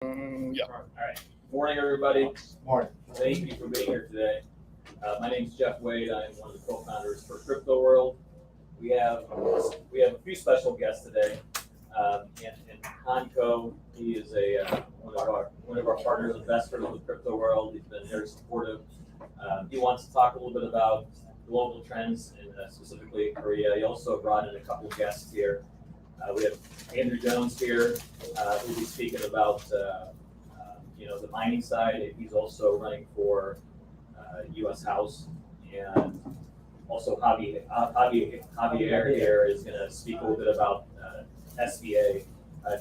Yeah. All right. Morning, everybody. Morning. Thank you for being here today. My name is Jeff Wade. I'm one of the co-founders for Crypto World. We have a few special guests today. And Hanko, he is one of our partners, investors with Crypto World. He's been very supportive. He wants to talk a little bit about global trends and specifically Korea. He also brought in a couple of guests here. We have Andrew Jones here, who'll be speaking about the mining side. He's also running for U.S. House, and also Javier here is going to speak a little bit about SBA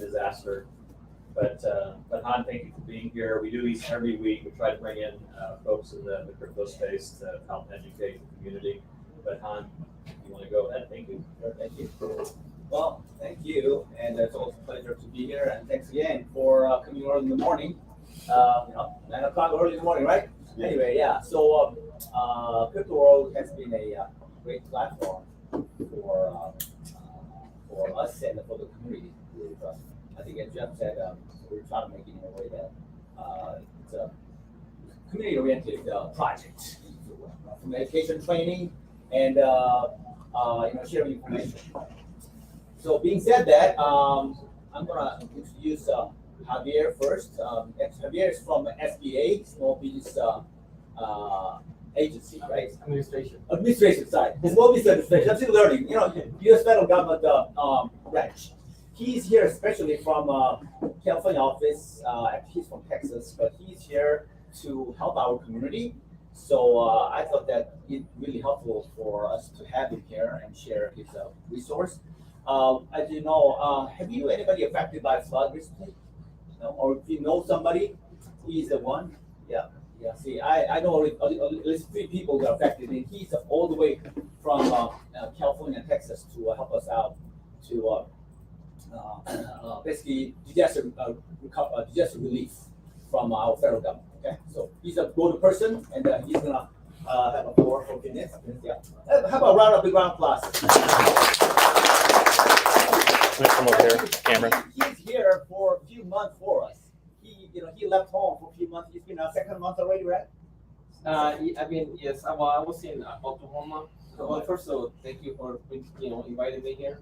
disaster. But Han, thank you for being here. We do these every week. We try to bring in folks in the crypto space to help educate the community. But Han, if you want to go ahead, thank you. Thank you. Well, thank you, and it's always a pleasure to be here. And thanks again for coming early in the morning. 9 o'clock early in the morning, right? Yeah. Anyway, yeah. So Crypto World has been a great platform for us and for the community. I think, as Jeff said, we're trying to make it in a way that it's a community-oriented project, from education, training, and sharing information. So, being said that, I'm gonna introduce Javier first. Javier is from SBA, Small Business Agency, right? Administration side. Small Business Administration. I'm still learning. U.S. federal government branch. He's here especially from California office. Actually, he's from Texas, but he's here to help our community. So I thought that it's really helpful for us to have him here and share his resource. As you know, have you anybody affected by flood recently? No? Or if you know somebody, he's the one. Yeah. See, I know at least 3 people got affected, and he's all the way from California and Texas to help us out to basically disaster relief from our federal government. Okay, so he's a go-to person, and he's gonna have a floor for minutes. Yeah. How about big round of applause? Come over here, camera. He's here for a few months for us. He left home for a few months. He's been our second month already, right? Yes. I was in Oklahoma. Well, first of all, thank you for inviting me here.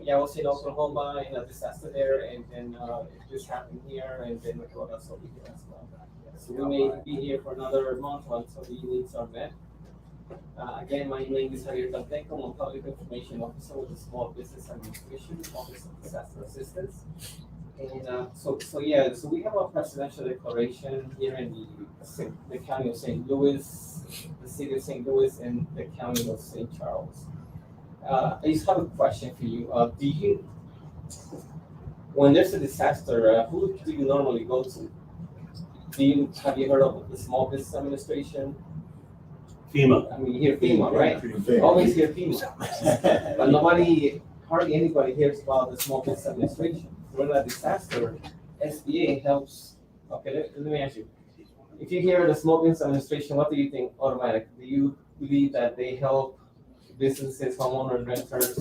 Yeah, I was in Oklahoma in a disaster there, and then it just happened here, and then we got us over here as well. So we may be here for another month until the needs are met. Again, my name is Javier Talteco. I'm a public information officer with the Small Business Administration, Office of Disaster Assistance. And so we have a presidential declaration here in the county of St. Louis, the city of St. Louis, and the county of St. Charles. I just have a question for you. When there's a disaster, who do you normally go to? Have you heard of the Small Business Administration? FEMA. I mean, you hear FEMA, right? Always hear FEMA. But hardly anybody hears about the Small Business Administration. When a disaster, SBA helps. Okay, let me ask you. If you hear the Small Business Administration, what do you think automatically? Do you believe that they help businesses, homeowners, renters?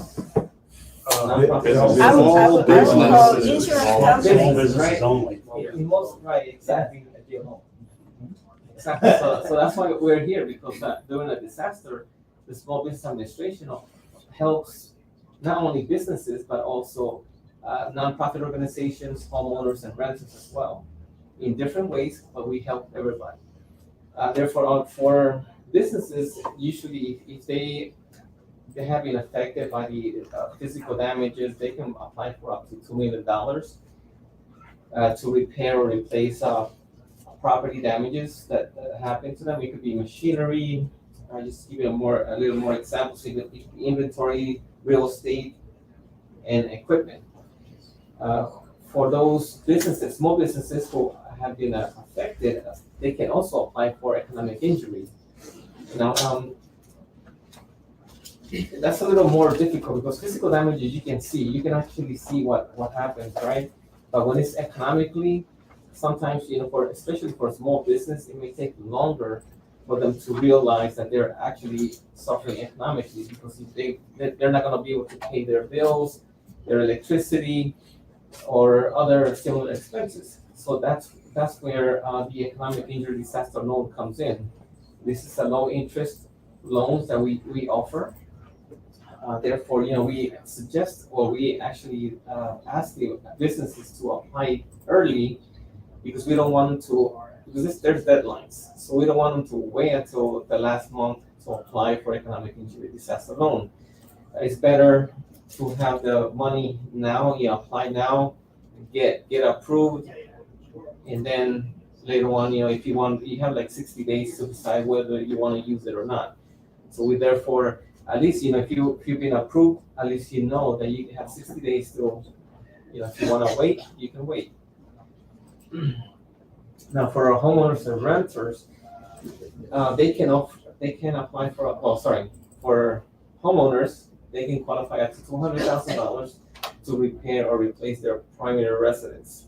All businesses, small businesses only. Right, exactly. Exactly. So that's why we're here, because during a disaster, the Small Business Administration helps not only businesses but also nonprofit organizations, homeowners, and renters as well, in different ways. But we help everybody. Therefore, for businesses, usually if they have been affected by the physical damages, they can apply for up to $2 million to repair or replace property damages that happen to them. It could be machinery. Just give you a little more examples. Inventory, real estate, and equipment. For those businesses, small businesses who have been affected, they can also apply for economic injury. Now, that's a little more difficult because physical damages you can actually see what happens, right? But when it's economically, sometimes, especially for a small business, it may take longer for them to realize that they're actually suffering economically, because if they're not going to be able to pay their bills, their electricity, or other similar expenses. So that's where the economic injury disaster loan comes in. This is a low interest loans that we offer. Therefore, we suggest, or we actually ask the businesses to apply early because we don't want them to, because there's deadlines. So we don't want them to wait until the last month to apply for economic injury disaster loan. It's better to have the money now, apply now, get approved, and then later on, if you want, you have like 60 days to decide whether you want to use it or not. So we therefore, at least, if you've been approved, at least you know that you have 60 days to, if you want to wait, you can wait. Now, for our homeowners and renters, they can apply for homeowners, they can qualify up to $200,000 to repair or replace their primary residence.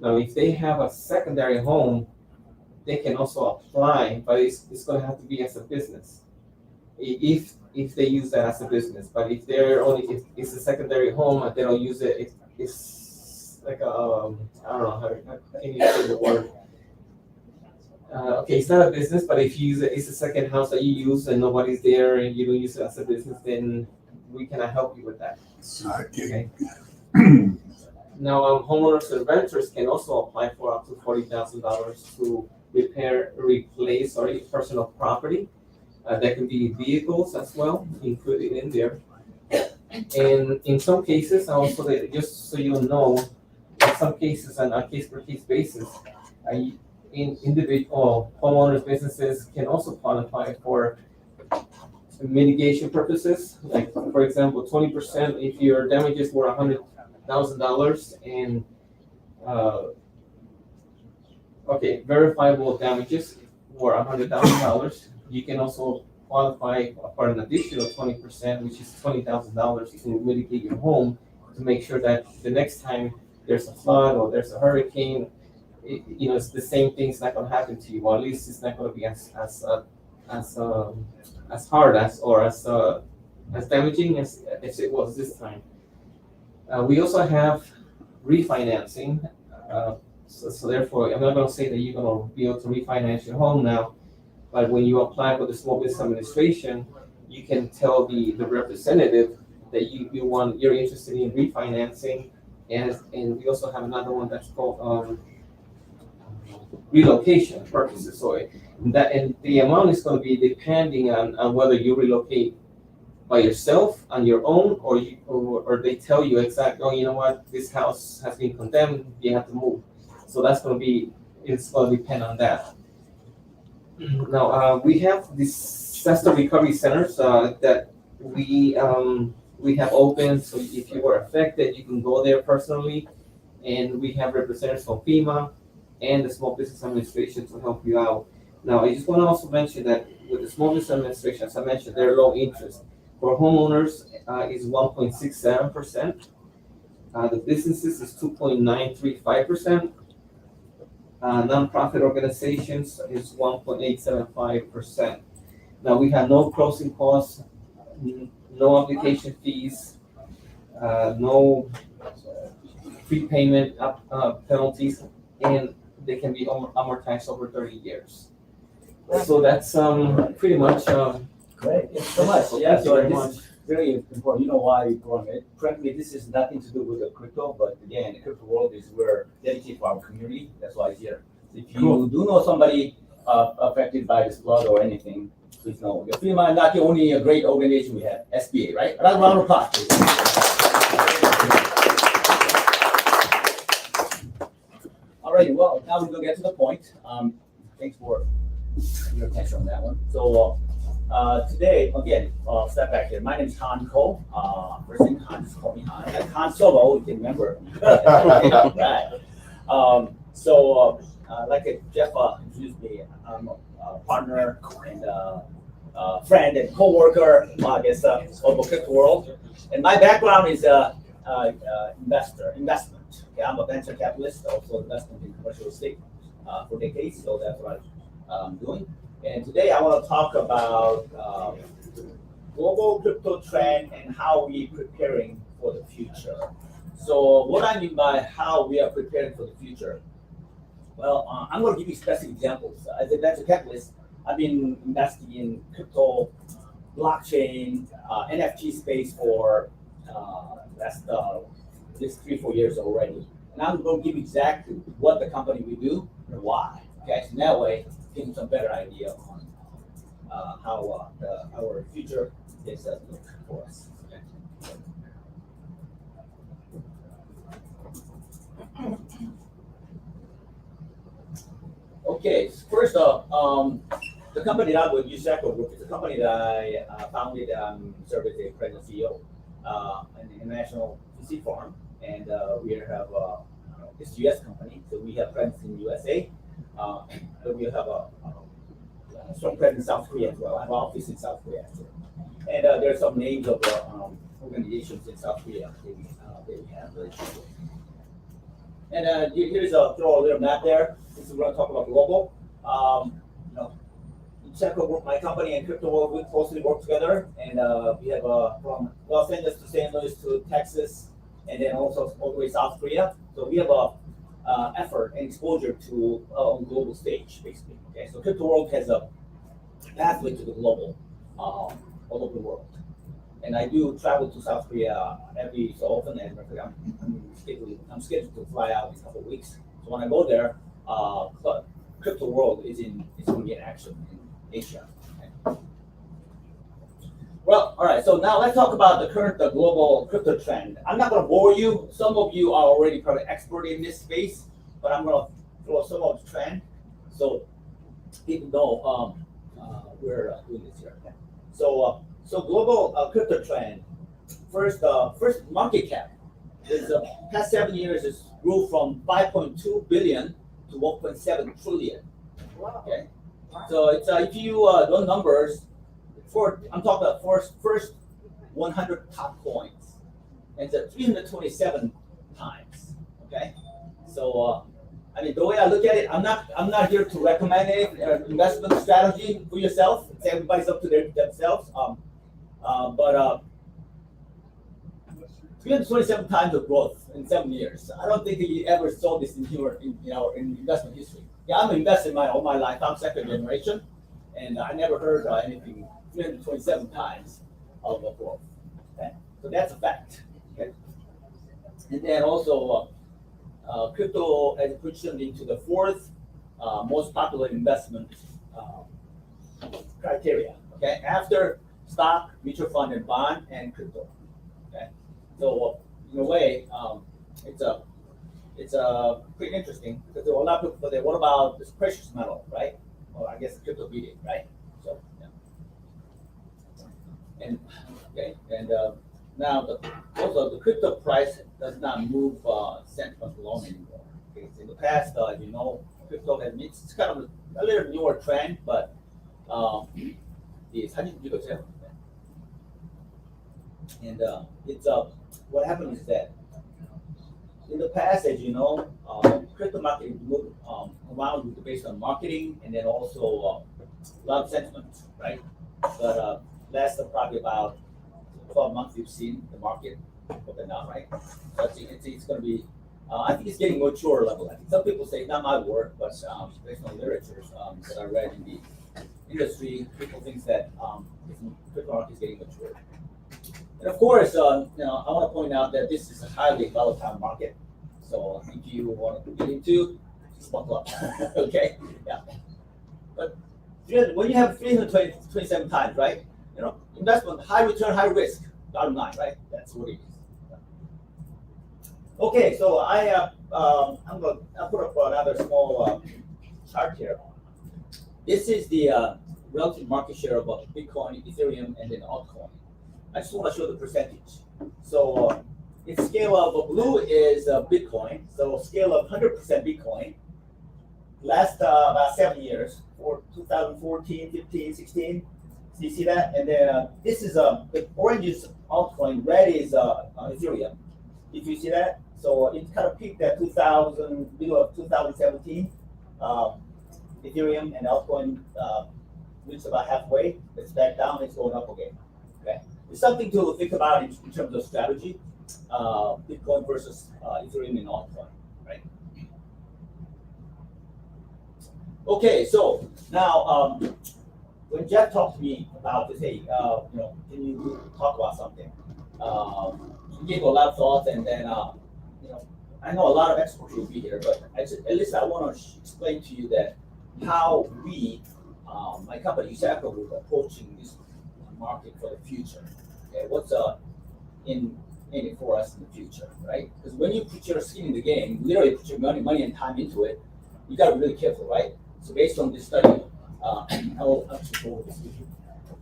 Now, if they have a secondary home, they can also apply, but it's going to have to be as a business. If they use that as a business, but if it's a secondary home and they don't use it, it's like I don't know how can you say the word. Okay, it's not a business, but if you use it, it's a second house that you use and nobody's there and you don't use it as a business, then we cannot help you with that. Okay. Now, homeowners and renters can also apply for up to $40,000 to replace personal property. That can be vehicles as well, included in there. And in some cases, also, just so you know, in some cases, on a case-per-case basis, individual homeowners businesses can also qualify for mitigation purposes. Like, for example, 20% if your damages were $100,000 and verifiable damages were $100,000. You can also qualify for an additional 20%, which is $20,000 to mitigate your home to make sure that the next time there's a flood or there's a hurricane, it's the same thing's not going to happen to you, or at least it's not going to be as hard as damaging as it was this time. We also have refinancing. So therefore, I'm not going to say that you're going to be able to refinance your home now, but when you apply for the Small Business Administration, you can tell the representative that you're interested in refinancing, and we also have another one that's called relocation purposes. So and the amount is going to be depending on whether you relocate by yourself on your own, or they tell you exactly, oh, you know what, this house has been condemned, you have to move. So it's going to depend on that. Now, we have disaster recovery centers that we have open. So if you were affected, you can go there personally, and we have representatives from FEMA and the Small Business Administration to help you out. Now, I just want to also mention that with the Small Business Administration, as I mentioned, they're low interest. For homeowners, is 1.67%. The businesses is 2.935%. Nonprofit organizations is 1.875%. Now, we have no closing costs, no application fees, no prepayment penalties, and they can be amortized over 30 years. So that's pretty much. Great, thanks so much. So Yeah, thank you so very this much. is very important. You know why we're growing it. Frankly, this is nothing to do with the crypto, but again, the crypto world is we're dedicated to our community. That's why it's here. If you do know somebody affected by this flood or anything, please know. The FEMA is not the only great organization we have. SBA, right? Another round of applause, please. All right, well, now we're gonna get to the point. Thanks for your attention on that one. So today, again, step back here. My name is Han Ko. First name Han, just call me Han. Like Han Solo, you can remember. Right. Like Jeff introduced me, I'm a partner and friend and co-worker, I guess, of the crypto world. And my background is investment. Okay, I'm a venture capitalist, also investment in commercial estate for decades, so that's what I'm doing. And today I want to talk about global crypto trend and how we're preparing for the future. So what I mean by how we are preparing for the future, Well, I'm going to give you specific examples. As a venture capitalist, I've been investing in crypto, blockchain, NFT space for last at least 3-4 years already. And I'm going to give you exactly what the company will do and why. Okay, so that way, give you some better idea on how our future is look for us. Okay. Okay, so first off, the company that I with USAKO Group is a company that I founded and served as a president CEO an international VC firm, and we have this US company, so we have presence in USA, but we have a strong presence in South Korea as well. I have an office in South Korea as well. And there are some names of organizations in South Korea that we have relationships with. And here's throw a little map there. This is we're going to talk about global. USAKO Group, my company, and Crypto World, we closely work together, and we have from Los Angeles to St. Louis to Texas, and then also all the way South Korea. So we have a effort and exposure to on global stage, basically. Okay, so Crypto World has a pathway to the global, all over the world. And I do travel to South Korea every so often, and I'm scheduled to fly out in a couple of weeks. So when I go there, Crypto World is going to be in action in Asia. Okay. Well, all right. So now let's talk about the current global crypto trend. I'm not going to bore you. Some of you are already probably expert in this space, but I'm going to throw some of the trend so people know we're doing this here. Okay. So global crypto trend. First market cap. This past 7 years has grew from 5.2 billion to 1.7 trillion. Okay, so it's if you run numbers, I'm talking about first 100 top coins, and it's 327 times. Okay, so I mean the way I look at it, I'm not here to recommend an investment strategy for yourself. It's everybody's up to themselves. But 327 times of growth in 7 years. I don't think that you ever saw this in investment history. Yeah, I'm invested all my life. I'm second generation, and I never heard anything 327 times of growth. Okay, so that's a fact. Okay, and then also crypto has positioned into the fourth most popular investment criteria. Okay, after stock, mutual fund, and bond, and crypto. Okay. So in a way, it's pretty interesting because there are a lot of people say, what about this precious metal, right? Well, I guess crypto beat it, right? So yeah. And now also the crypto price does not move sentiment alone anymore. Okay? So in the past, crypto has it's kind of a little newer trend, but 사진 찍으세요. And it's what happened is that in the past, as you know, crypto market moved around based on marketing and then also a lot of sentiment, right? But last probably about 12 months, you've seen the market open up, right? So it's going to be, I think it's getting mature level. I think some people say, not my word, but based on literature that I read in the industry, people think that crypto market is getting mature. And of course, I want to point out that this is a highly volatile market. So if you want to get into, just buckle up. Okay, yeah. But when you have 327 times, right? Investment, high return, high risk, bottom line, right? That's what it is. Okay, so I'll put up another small chart here. This is the relative market share of Bitcoin, Ethereum, and then altcoin. I just want to show the percentage. So its scale of blue is Bitcoin. So scale of 100% Bitcoin. Last about 7 years, for 2014, 15, 16. So you see that? And then this is the orange is altcoin, red is Ethereum. If you see that, so it kind of peaked at middle of 2017. Ethereum and altcoin reached about halfway. It's back down. It's going up again. Okay. It's something to think about in terms of strategy, Bitcoin versus Ethereum and altcoin, right? Okay, so now when Jeff talked to me about this, hey, can you talk about something? He gave a lot of thoughts, and then I know a lot of experts will be here, but at least I want to explain to you that how we, my company USAKO, is approaching this market for the future. Okay, what's in it for us in the future, right? Because when you put your skin in the game, literally put your money and time into it, you got to be really careful, right? So based on this study, I will actually go over this with you.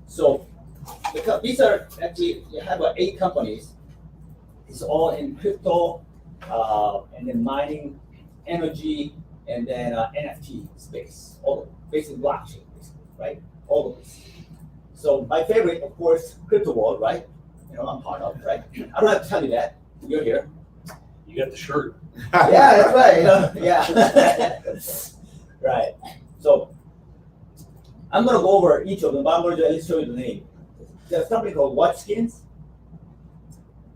So these are actually, you have 8 companies. It's all in crypto, and then mining, energy, and then NFT space. All of it, basically blockchain, basically, right? All of this. So my favorite, of course, crypto world, right? I'm part of it, right? I don't have to tell you that. You're here. You got the shirt. Yeah, that's right. Yeah. Right. So I'm gonna go over each of them, but I'm gonna at least show you the name. There's a company called Watchskins,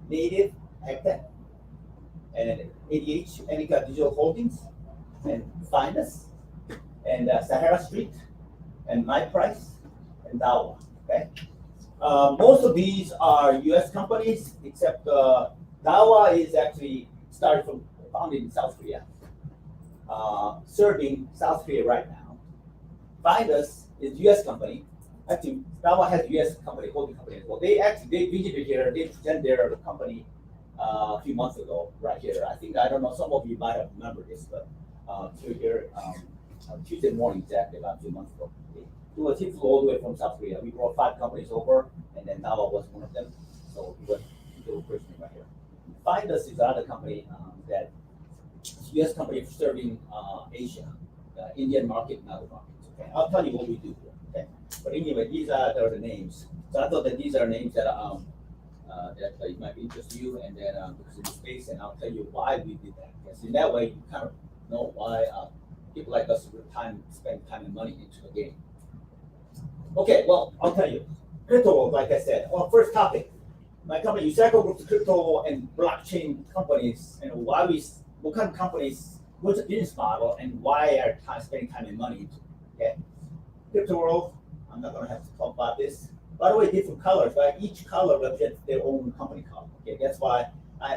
Native Hectare, and ADH, Anika Digital Holdings, and Find Us, and Sahara Street, and My Price, and Dawa. Okay. Most of these are U.S. companies, except Dawa is actually founded in South Korea, serving South Korea right now. Find Us is U.S. company. Actually, Dawa has U.S. company, holding company as well. They visited here. They presented their company a few months ago, right here. I don't know. Some of you might have remembered this, but here on Tuesday morning, exactly about 2 months ago. He flew all the way from South Korea. We brought 5 companies over, and then Dawa was one of them. So he was personally right here. Find Us is another company that U.S. company serving Asia, Indian market, and other markets. Okay, I'll tell you what we do here. Okay, but anyway, these are the names. So I thought that these are names that that might interest you, and then because in the space, and I'll tell you why we did that. Because in that way, you kind of know why people like us spend time and money into the game. Okay, well, I'll tell you. Crypto, like I said, first topic. My company, USAKO Group's crypto and blockchain companies, and what kind of companies, what's the business model, and why are spending time and money into it, okay? Crypto world, I'm not going to have to talk about this. By the way, different colors, right? Each color represents their own company color, okay? That's why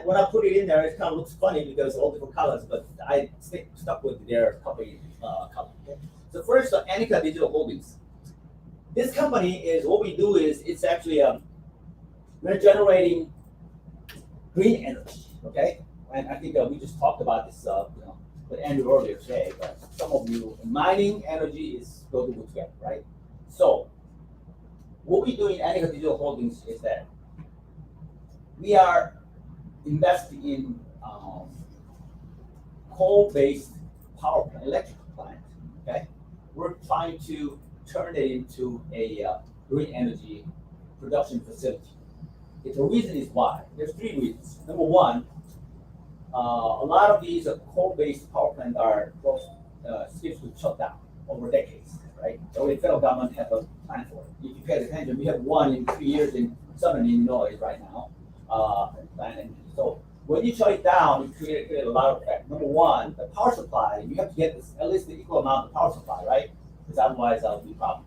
when I put it in there, it kind of looks funny because all different colors, but I stuck with their company color, okay? So first, Anika Digital Holdings. This company is, what we do is, it's actually, we're generating green energy, okay? And I think we just talked about this, with Andrew earlier today, but some of you, mining energy go together, right? So, what we do in Anika Digital Holdings is that we are investing in coal-based power plant, electrical plant, okay? We're trying to turn it into a green energy production facility. The reason is why. There's 3 reasons. Number one, a lot of these coal-based power plants are scheduled to shut down over decades, right? So the federal government has a plan for it. If you pay attention, we have one in 3 years in southern Illinois right now. And so when you shut it down, you create a lot of effect. Number one, the power supply, you have to get at least the equal amount of power supply, right? Because otherwise that'll be a problem.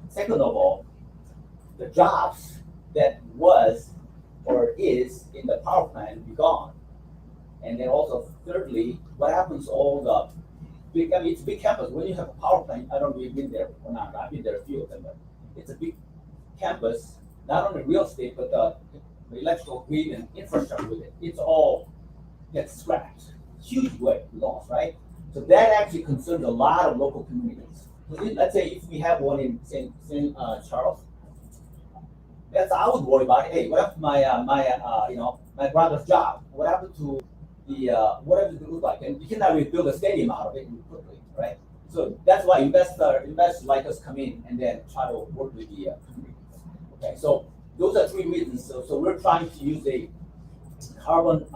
Second of all, the jobs that was or is in the power plant will be gone. And then also, thirdly, what happens to all the big, it's a big campus. When you have a power plant, I don't know if you've been there or not, I've been there a few of them, but it's a big campus, not only real estate, but the electrical grid and infrastructure with it. It's all gets scrapped. Huge weight loss, right? So that actually concerns a lot of local communities. Let's say if we have one in St. Charles, I would worry about it. Hey, what happened to my brother's job? What happened to what does it look like? And you cannot rebuild a stadium out of it quickly, right? So that's why investors like us come in and then try to work with the community. Okay, so those are 3 reasons. So we're trying to use a carbon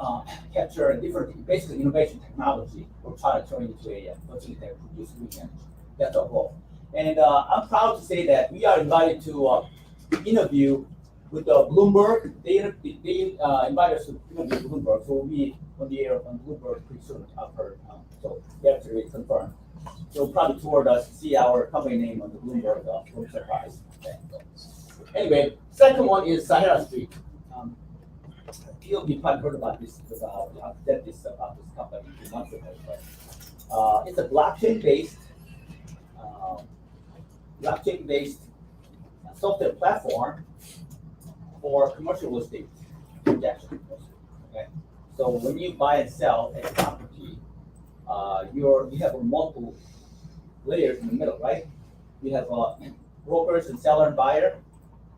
capture and different, basically innovation technology. We're trying to turn it into a facility that produces green energy. That's our goal. And I'm proud to say that we are invited to interview with Bloomberg. They invited us to interview with Bloomberg, so we'll be on the air on Bloomberg pretty soon. I've heard, so they have to confirm. you'll probably toward us see our company name on the Bloomberg Surprise. Okay. Anyway, second one is Sahara Street. You probably heard about this because I said this about this company a few months ago. But, it's a blockchain-based software platform for commercial real estate transactions. Okay, so when you buy and sell a property, you have multiple layers in the middle, right? You have brokers and seller and buyer,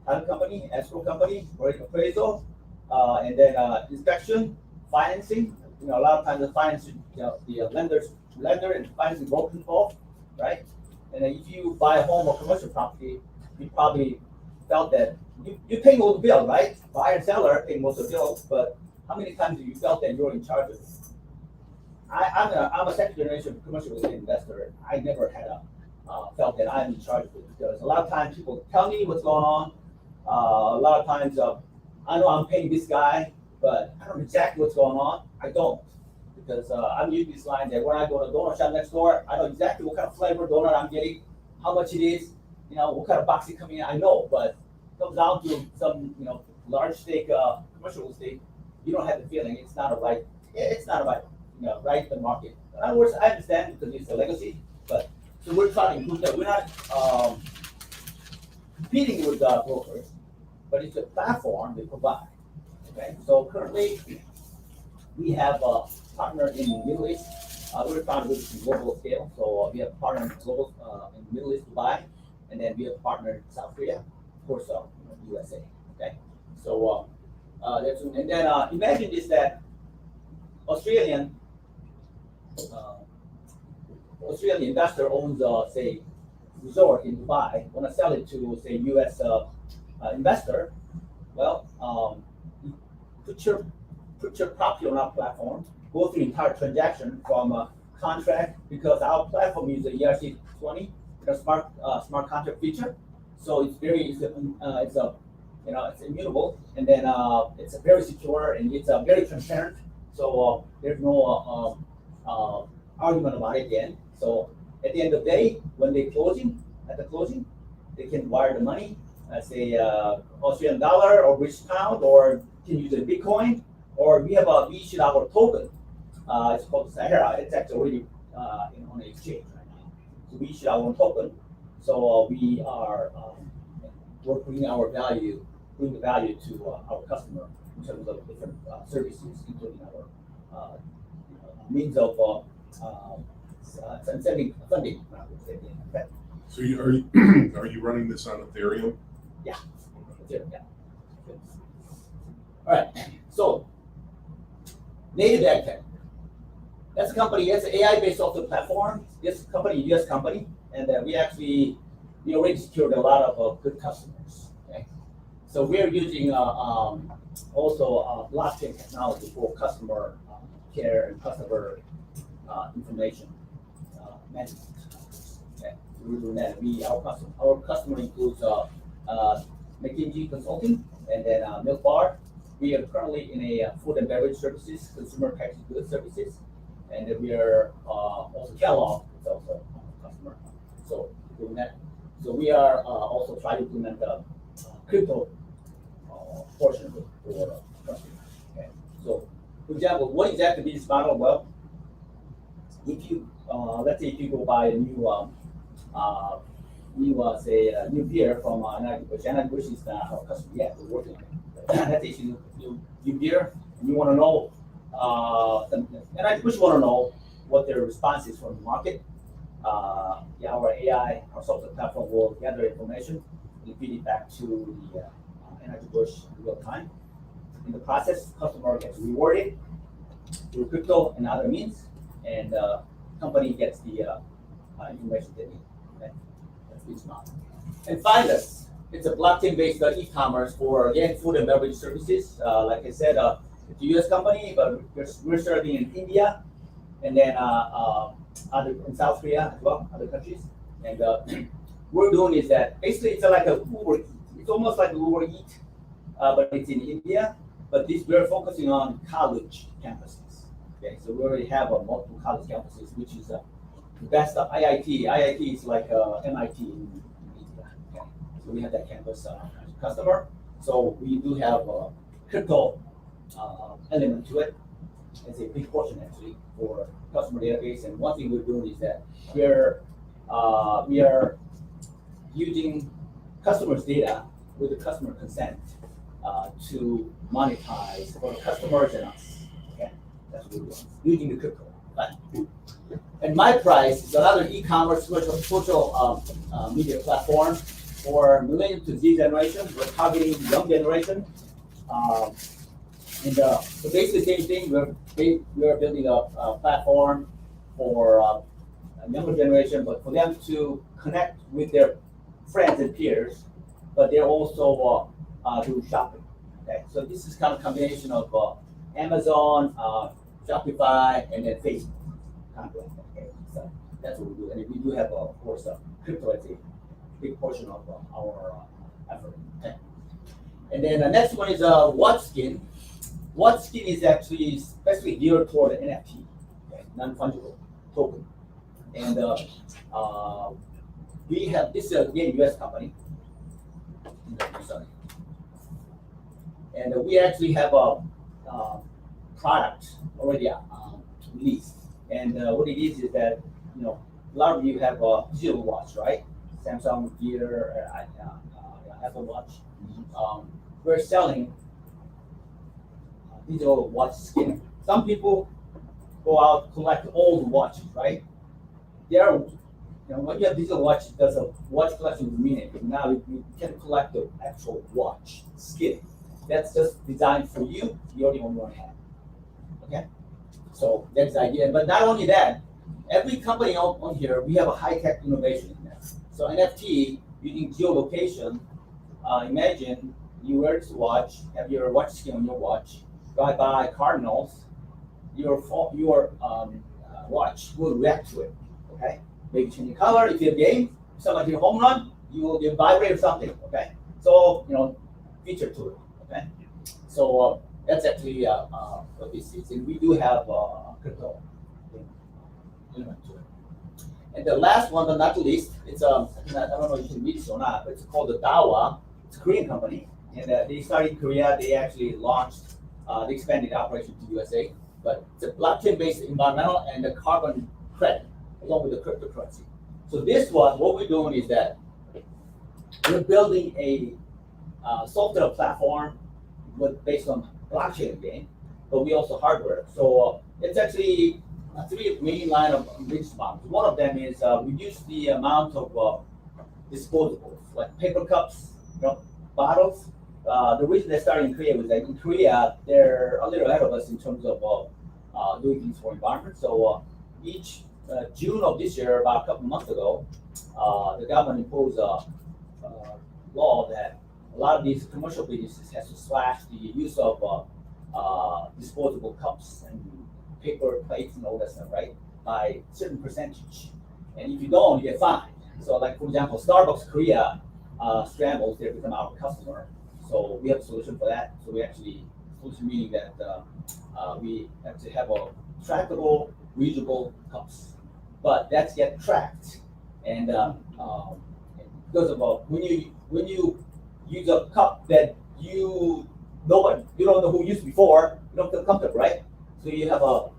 title company, escrow company, appraisal, and then inspection, financing. A lot of times the financing, the lender and financing both involved, right? And then if you buy a home or commercial property, you probably felt that you pay most of the bill, right? Buyer and seller pay most of the bill, but how many times have you felt that you're in charge of it? I'm a second generation commercial real estate investor. I never had felt that I'm in charge of it because a lot of times people tell me what's going on. A lot of times I know I'm paying this guy, but I don't know exactly what's going on. I don't. Because I'm using this line that when I go to the donut shop next door, I know exactly what kind of flavor donut I'm getting, how much it is, what kind of box it's coming in. I know, but it comes down to some, large stake commercial real estate. You don't have the feeling it's not a right. It's not a right, right in the market. In other words, I understand because it's a legacy, but so we're trying to improve that. We're not competing with brokers, but it's a platform they provide. Okay, so currently we have a partner in the Middle East. We're trying to do this in global scale. So we have a partner in the Middle East, Dubai, and then we have a partner in South Korea, of course, USA. Okay, so and then imagine this that Australian investor owns say resort in Dubai, want to sell it to say U.S. Investor. Well, put your property on our platform, go through the entire transaction from contract, because our platform uses the ERC20, smart contract feature. So it's it's immutable, and then it's very secure and it's very transparent. So there's no argument about it again. So at the end of the day, when at the closing, they can wire the money, say Australian dollar or British pound, or can use a Bitcoin, or we issued our token. It's called Sahara. It's actually already on the exchange right now. So we issued our own token. So we are we're bringing the value to our customer in terms of different services, including our means of sending funding. So are you running this on Ethereum? Yeah. All right. So native AgTech. That's a company. It's an AI-based software platform. This company, U.S. company, and we already secured a lot of good customers. Okay. So we're using also blockchain technology for customer care and customer information management. Okay. So we're doing that. Our customer includes McKinsey Consulting and then Milk Bar. We are currently in a food and beverage services, consumer packaged goods services, and then we are also Kellogg is also a customer. So doing that. So we are also trying to implement the crypto portion of it for customers. Okay. So for example, what exactly business model? Well, if you let's say if you go buy a new new beer from Anheuser-Busch is our customer. Yeah, we're working on it. Let's say you beer, and you want to know, Anheuser-Busch want to know what their response is from the market. Our AI, our software platform will gather information and feed it back to the Anheuser-Busch in real time. In the process, customer gets rewarded through crypto and other means, and company gets the information they need. Okay? That's business model. And Findus, it's a blockchain-based e-commerce for, again, food and beverage services. Like I said, it's a U.S. company, but we're serving in India, and then in South Korea as well, other countries. And we're doing is that basically it's like a Uber Eat. It's almost like Uber Eat, but it's in India. But we're focusing on college campuses. Okay, so we already have multiple college campuses, which is the best of IIT. IIT is like MIT in India. Okay. So we have that campus customer. So we do have a crypto element to it. It's a big portion actually for customer database. And one thing we're doing is that we are using customers' data with the customer consent to monetize for the customers and us. Okay, that's what we're doing using the crypto. Right? And my price is another e-commerce social media platform for millennial to Z generation. We're targeting young generation. So basically the same thing. We're building a platform for a younger generation, but for them to connect with their friends and peers, but they're also do shopping. Okay, so this is kind of combination of Amazon, Shopify, and then Facebook. Kind of like that. Okay, so that's what we do, and we do have, of course, crypto as a big portion of our effort. Okay, and then the next one is WhatSkin. WhatSkin is actually especially geared toward the NFT, okay, non-fungible token, and we have this again US company. Sorry. And we actually have a product already released. And what it is that, you know, a lot of you have a digital watch, right? Samsung Gear, Apple Watch. We're selling digital watch skin. Some people go out collect old watches, right? When you have digital watch, there's a watch collection with meaning. Now you can collect the actual watch skin. That's just designed for you. You only own one hand. Okay? So that's the idea. But not only that, every company on here, we have a high-tech innovation in there. So NFT, using geolocation, imagine you wear this watch, have your watch skin on your watch, drive by Cardinals, your watch will react to it. Okay? Maybe change the color. If you have game, somebody hit a home run, you vibrate or something. Okay? So, feature to it. Okay? So that's actually what this is. And we do have crypto element to it. And the last one, but not the least, it's I don't know if you can read this or not, but it's called the Dawa. It's a Korean company. And they started in Korea. They actually launched, they expanded operation to USA. But it's a blockchain-based environmental and the carbon credit, along with the cryptocurrency. So this one, what we're doing is that we're building a software platform based on blockchain again, but we also hardware. So it's actually three main line of business models. One of them is reduce the amount of disposables, like paper cups, bottles. The reason they started in Korea was that in Korea, they're a little ahead of us in terms of doing things for environment. So each June of this year, about a couple months ago, the government imposed a law that a lot of these commercial businesses has to slash the use of disposable cups and paper plates and all that stuff, right? By a certain percentage. And if you don't, you get fined. So like, for example, Starbucks Korea scrambles, they become our customer. So we have a solution for that. So we actually, solution meaning that we actually have a trackable, reusable cups. But that's get tracked. And because of when you use a cup that you don't know who used before, you don't feel comfortable, right? So you have a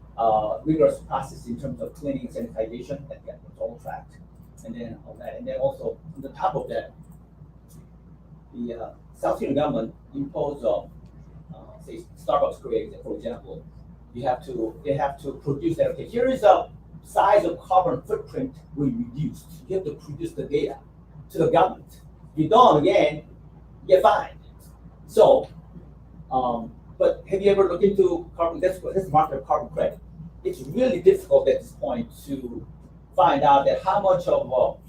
rigorous process in terms of cleaning, sanitization, that gets all tracked, and then all that, and then also on the top of that, the South Korean government imposed, say Starbucks Korea, for example, they have to produce that. Okay, here is a size of carbon footprint we reduced. You have to produce the data to the government. If you don't, again, you get fined. So, but have you ever looked into carbon? This market of carbon credit. It's really difficult at this point to find out that how much of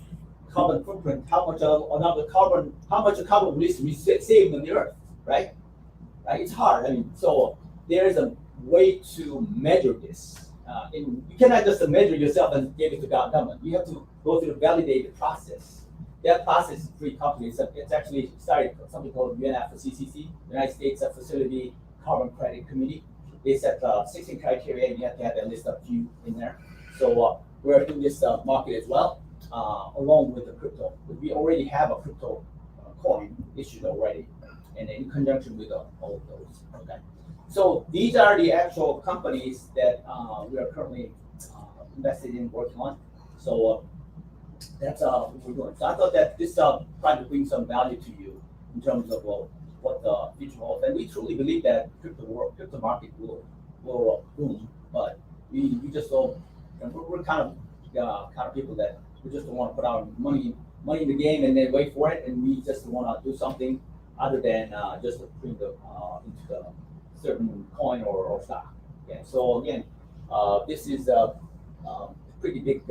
carbon footprint, how much carbon release we saved on the earth, right? Right? It's hard. I mean, so there is a way to measure this. And you cannot just measure yourself and give it to government. You have to go through the validated process. That process is pretty complicated. It's actually started something called UNFCCC, United States Facility Carbon Credit Committee. They set 16 criteria, and you have to have at least a few in there. So we're in this market as well, along with the crypto. We already have a crypto coin issued already, and in conjunction with all of those. Okay, so these are the actual companies that we are currently invested in, working on. So that's what we're doing. So I thought that this project brings some value to you in terms of what the future holds, and we truly believe that crypto market will boom. But we just don't. We're kind of people that we just don't want to put our money in the game and then wait for it, and we just want to do something other than just put into the certain coin or stock. Okay, so again, this is a pretty big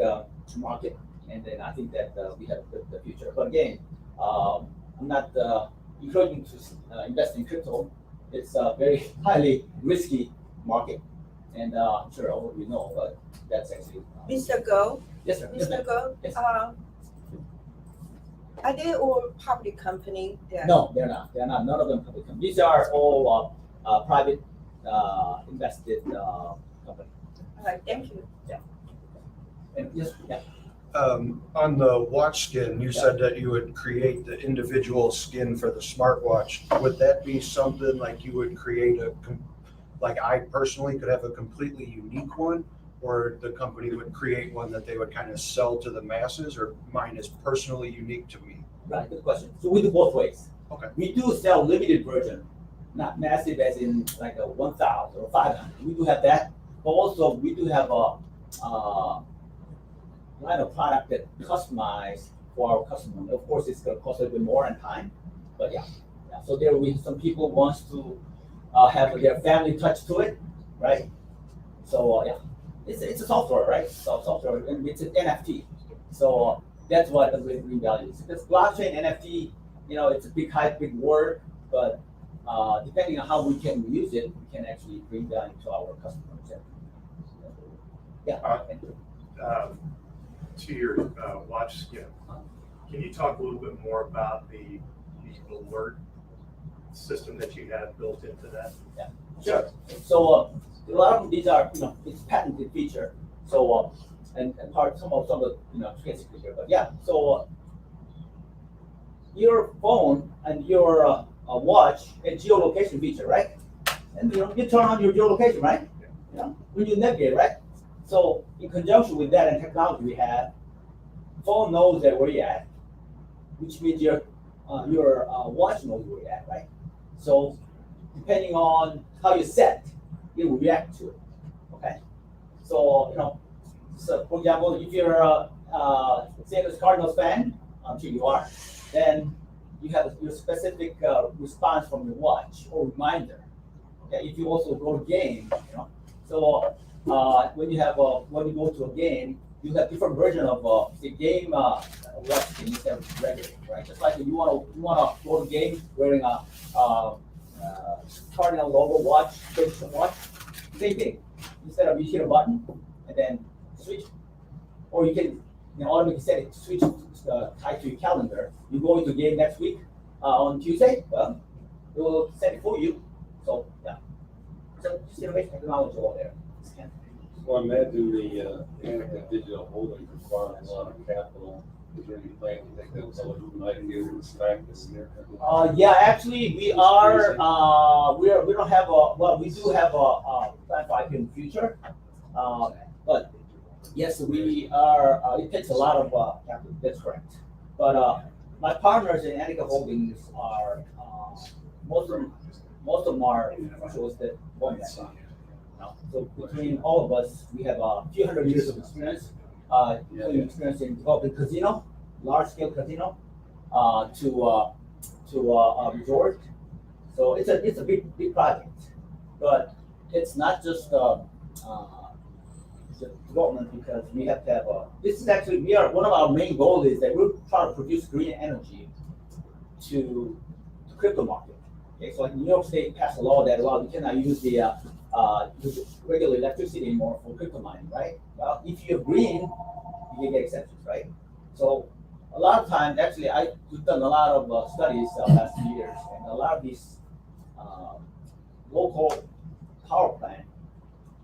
market, and then I think that we have the future. But again, I'm not encouraging to invest in crypto. It's a very highly risky market, and I'm sure all of you know, but that's actually. Mr. Go, Yes, sir. Yes, Mr. ma'am. Go, Yes. are they all public company? No, they're not. They're not. None of them public companies. These are all private invested companies. All right, thank you. And yes, yeah. On the watch skin, you said that you would create the individual skin for the smartwatch. Would that be something like you would create like I personally could have a completely unique one, or the company would create one that they would kind of sell to the masses, or mine is personally unique to me? Right, good question. So we do both ways. Okay. We do sell limited version, not massive as in like a 1,000 or 500. We do have that, but also we do have a line of product that customized for our customer. Of course, it's going to cost a little bit more in time, but yeah. So there will be some people wants to have their family touch to it, right? So yeah, it's a software, right? So software, and it's an NFT. So that's what the bring value is. Because blockchain NFT, it's a big hype, big word, but depending on how we can use it, we can actually bring value to our customers. Yeah. Thank you. To your watch skin, can you talk a little bit more about the alert system that you have built into that? Yeah, sure. So a lot of these are, it's patented feature. So and some of the tricks here, but yeah. So your phone and your watch a geolocation feature, right? And you turn on your geolocation, right? When you navigate, right? So in conjunction with that and technology we have, phone knows that where you're at, which means your watch knows where you're at, right? So depending on how you set, it will react to it. Okay. So so for example, if you're a St. Louis Cardinals fan, I'm sure you are, then you have your specific response from your watch or reminder. Okay. If you also go to game, so when you go to a game, you have different version of the game watch instead of regular, right? Just like if you wanna go to game wearing a Cardinal logo watch, same thing. Instead of you hit a button and then switch, or you can automatically set it to switch tied to your calendar. You go into game next week on Tuesday, well, it will set it for you. So yeah, so just innovation technology over there. Well, imagine the Anika Digital Holdings requires a lot of capital. Is there any plan to take that public might be able to stack this there? Yeah, actually, we are. We don't have a. Well, we do have a plan for in the future. But yes, we are. It takes a lot of capital. That's correct. But my partners in Anika Holdings are most of them are professionals that want that. So between all of us, we have a few hundred years of experience, including experience in developing casino, large scale casino, to a resort. So it's a big project, but it's not just development, because we have to have this is actually one of our main goals is that we're trying to produce green energy to crypto market. Okay, so like New York State passed a law that we cannot use the regular electricity anymore for crypto mining, right? Well, if you're green, you can get exceptions, right? So a lot of times, actually, we've done a lot of studies the last few years, and a lot of these local power plant,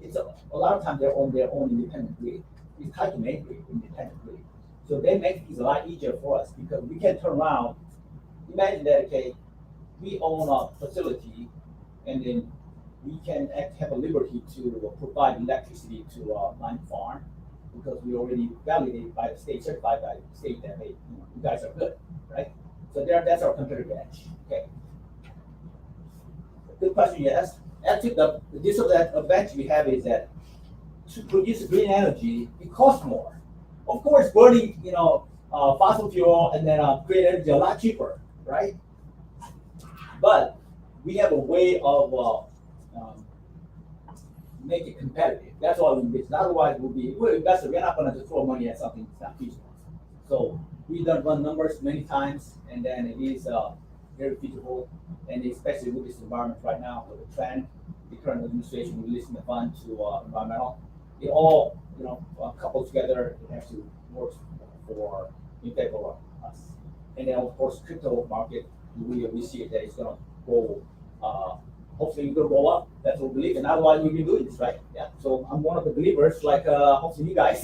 it's a lot of times they're on their own independent grid. is tied to main grid, independent grid. So they make things a lot easier for us because we can turn around. Imagine that, okay, we own a facility and then we can have a liberty to provide electricity to a line farm because we already validated by the state, certified by the state that, hey, you guys are good, right? So that's our competitive edge, okay? Good question you asked. Actually, the disadvantage we have is that to produce green energy, it costs more. Of course, burning, fossil fuel and then green energy a lot cheaper, right? But we have a way of make it competitive. That's why we invest. Otherwise, we're investors. We're not going to just throw money at something that's not feasible. So we've done run numbers many times, and then it is very feasible. And especially with this environment right now, with the trend, the current administration releasing the fund to environmental, it all coupled together. It has to work for in favor of us. And then of course, crypto market, we see it that it's going to go. Hopefully it's going to go up. That's what we believe, and otherwise we've been doing this, right? Yeah. So I'm one of the believers, like hopefully you guys.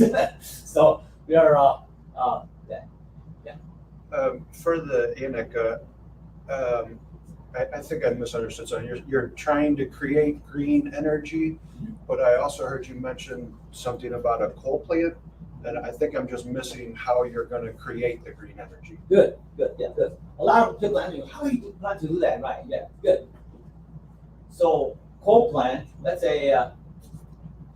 So we are. For the Anika, I think I misunderstood something. You're trying to create green energy, but I also heard you mention something about a coal plant, and I think I'm just missing how you're going to create the green energy. Good. Yeah, good. A lot of people ask me, how do you plan to do that? Right? Yeah, good. So coal plant, let's say,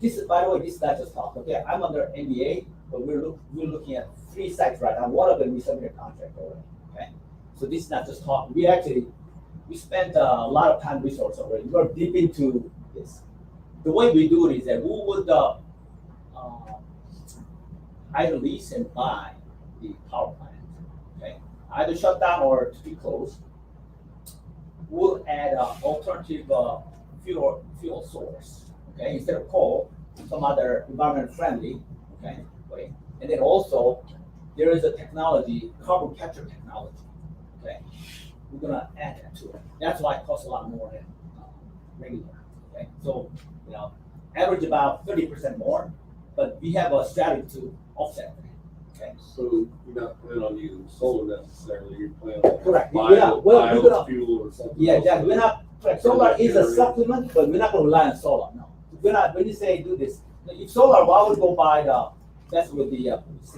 this is, by the way, this is not just talk. Okay, I'm under NDA, but we're looking at 3 sites right now. One of them we submitted a contract already. Okay, so this is not just talk. We spent a lot of time, resource already. We're deep into this. The way we do it is that we would either lease and buy the power plant. Okay, either shut down or to be closed. We'll add an alternative fuel source. Okay, instead of coal, some other environment friendly. Okay, way. And then also there is a technology, carbon capture technology. Okay, we're gonna add that to it. That's why it costs a lot more than regular. Okay, so average about 30% more, but we have a strategy to offset that. Okay. So you're not planning on using solar necessarily, you're planning on Correct. Biofuel or something? Yeah, exactly. We're not. Solar is a supplement, but we're not going to rely on solar. No, we're not. When you say do this, if solar, why would go buy that's with the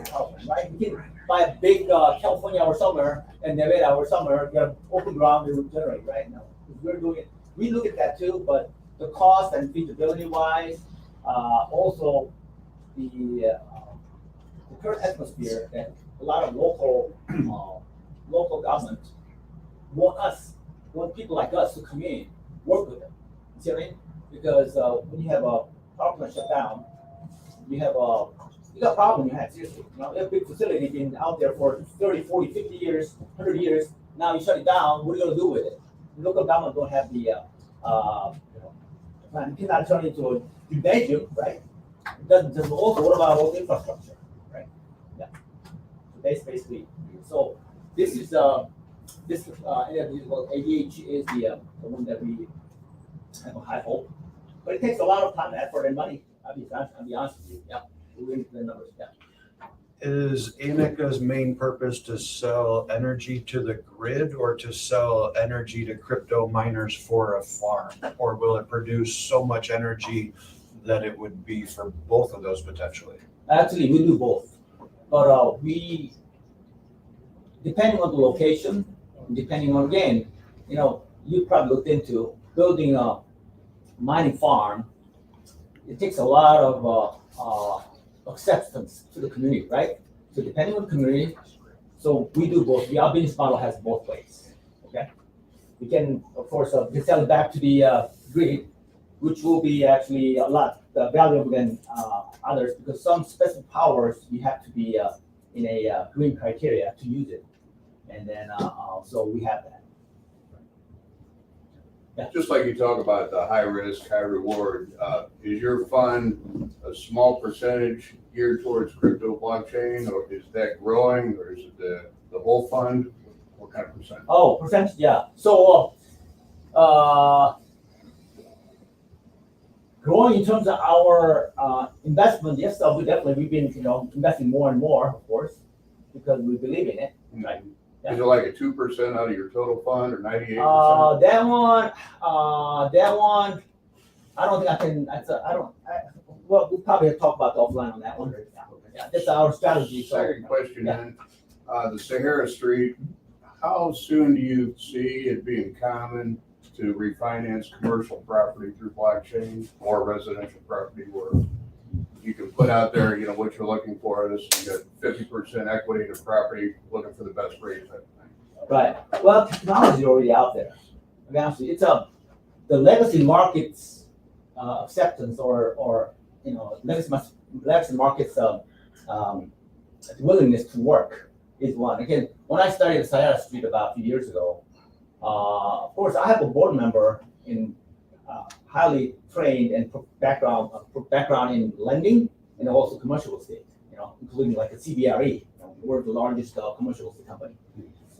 power plant, right? You can buy a big California or somewhere and Nevada or somewhere, you have open ground, it will generate, right? No, we're doing it. We look at that too, but the cost and feasibility wise, also the current atmosphere that a lot of local government want people like us to come in, work with them. You see what I mean? Because when you have a power plant shut down, you got a problem in your hands, seriously. A big facility been out there for 30, 40, 50 years, 100 years. Now you shut it down, what are you going to do with it? The local government don't have the plan. You cannot turn it into a gymnasium, right? It doesn't also, what about all the infrastructure, right? Yeah. So that's basically, so this is this ADH is the one that we have a high hope, but it takes a lot of time, effort, and money. I'll be honest with you. Yeah, we're into the numbers. Yeah. Is Anika's main purpose to sell energy to the grid or to sell energy to crypto miners for a farm? Or will it produce so much energy that it would be for both of those potentially? Actually, we do both, but we, depending on the location, depending on, again, you probably looked into building a mining farm. It takes a lot of acceptance to the community, right? So depending on the community, so we do both. Our business model has both ways. Okay, we can of course sell it back to the grid, which will be actually a lot valuable than others because some specific powers you have to be in a green criteria to use it, and then so we have that. Yeah. Just like you talk about the high risk, high reward, is your fund a small percentage geared towards crypto blockchain, or is that growing, or is it the whole fund? What kind of percentage? Oh, percentage, yeah. So growing in terms of our investment, yes, we definitely, we've been, investing more and more, of course, because we believe in it. Right. Is it like a 2% out of your total fund or 98%? That one, I don't think I can, well, we'll probably have to talk about the offline on that one. Yeah, that's our strategy, so. Second question Yeah. then, the Sahara Street, how soon do you see it being common to refinance commercial property through blockchain or residential property where you can put out there, what you're looking for, you got 50% equity in the property, looking for the best rate type of thing? Right. Well, technology is already out there. To be honest with you, it's the legacy markets acceptance or legacy markets willingness to work is one. Again, when I started Sahara Street about a few years ago, of course, I have a board member in highly trained and background in lending and also commercial estate, including like a CBRE. We're the largest commercial estate company.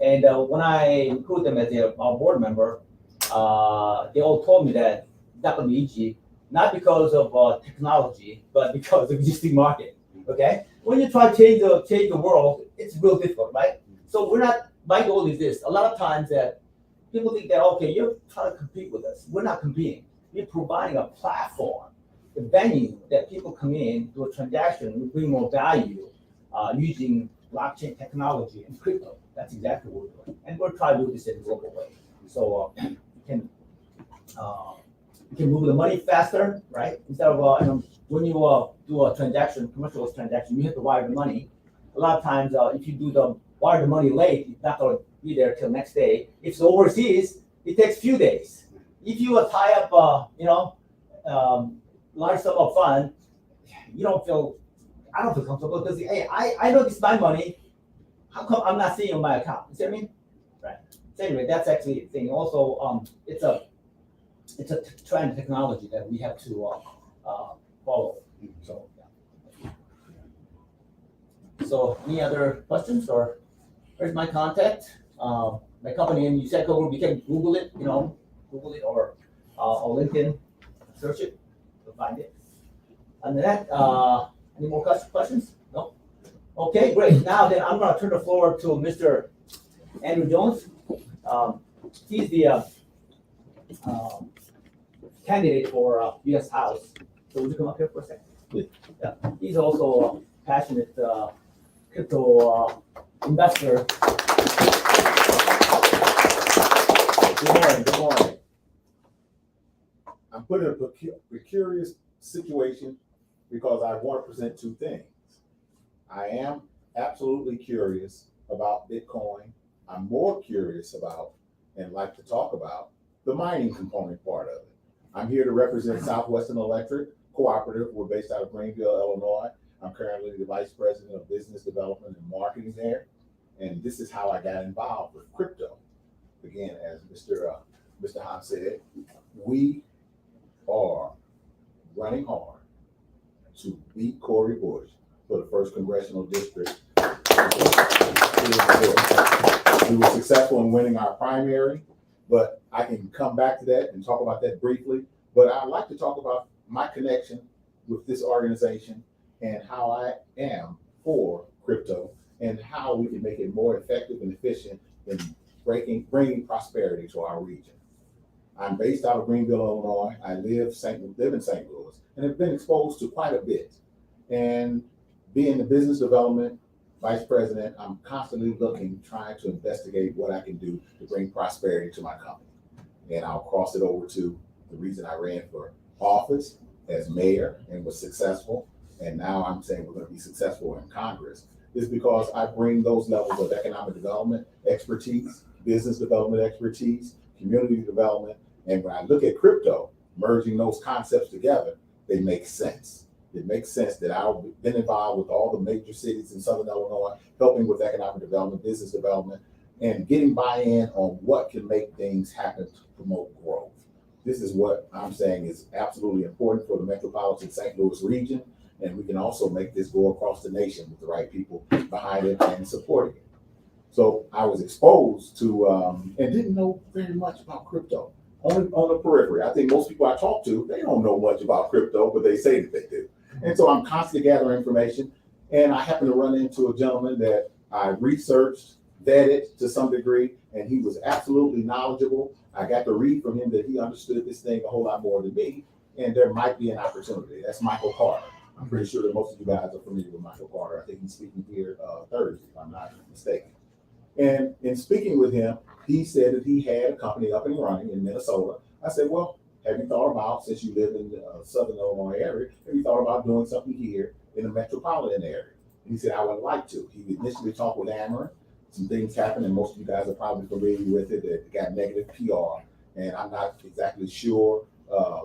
And when I recruited them as a board member, they all told me that that would be easy, not because of technology, but because of existing market. Okay, when you try to change the world, it's real difficult, right? So my goal is this. A lot of times that people think that, okay, you're trying to compete with us. We're not competing. We're providing a platform, a venue that people come in, do a transaction, we bring more value using blockchain technology and crypto. That's exactly what we're doing. And we're trying to do this in a global way. So you can move the money faster, right? Instead of, when you do a transaction, commercial transaction, you have to wire the money. A lot of times, if you do the wire the money late, it's not going to be there till next day. If it's overseas, it takes few days. If you tie up, large sum of fund, I don't feel comfortable because, hey, I know this is my money. How come I'm not seeing it on my account? You see what I mean? Right. So anyway, that's actually a thing. Also, it's a trend technology that we have to follow. So, yeah. So, any other questions or where's my contact? My company in USAKO, you can Google it, or LinkedIn, search it, you'll find it. And that, any more questions? No? Okay, great. Now then, I'm going to turn the floor to Mr. Andrew Jones. He's the candidate for U.S. House. So would you come up here for a second? Yeah. He's also a passionate crypto investor. Good morning. I'm put in a precarious situation because I want to present two things. I am absolutely curious about Bitcoin. I'm more curious about and like to talk about the mining component part of it. I'm here to represent Southwestern Electric Cooperative. We're based out of Greenville, Illinois. I'm currently the Vice President of Business Development and Marketing there. And this is how I got involved with crypto. Again, as Mr. Han said, we are running hard to beat Cory Bush for the 1st Congressional District. We were successful in winning our primary, but I can come back to that and talk about that briefly. But I'd like to talk about my connection with this organization and how I am for crypto and how we can make it more effective and efficient in bringing prosperity to our region. I'm based out of Greenville, Illinois. I live in St. Louis and have been exposed to quite a bit. And being the business development vice president, I'm constantly trying to investigate what I can do to bring prosperity to my company. And I'll cross it over to the reason I ran for office as mayor and was successful. And now I'm saying we're going to be successful in Congress is because I bring those levels of economic development expertise, business development expertise, community development. And when I look at crypto, merging those concepts together, they make sense. It makes sense that I've been involved with all the major cities in Southern Illinois, helping with economic development, business development, and getting buy-in on what can make things happen to promote growth. This is what I'm saying is absolutely important for the metropolitan St. Louis region. And we can also make this go across the nation with the right people behind it and supporting it. So I was exposed to, and didn't know very much about crypto on the periphery. I think most people I talk to, they don't know much about crypto, but they say that they do. And so I'm constantly gathering information. And I happened to run into a gentleman that I researched, vetted to some degree, and he was absolutely knowledgeable. I got to read from him that he understood this thing a whole lot more than me, and there might be an opportunity. That's Michael Carter. I'm pretty sure that most of you guys are familiar with Michael Carter. I think he's speaking here Thursday, if I'm not mistaken. And in speaking with him, he said that he had a company up and running in Minnesota. I said, well, have you thought about, since you live in the Southern Illinois area, have you thought about doing something here in the metropolitan area? And he said, I would like to. He initially talked with Ameren. Some things happened, and most of you guys are probably familiar with it, that it got negative PR. And I'm not exactly sure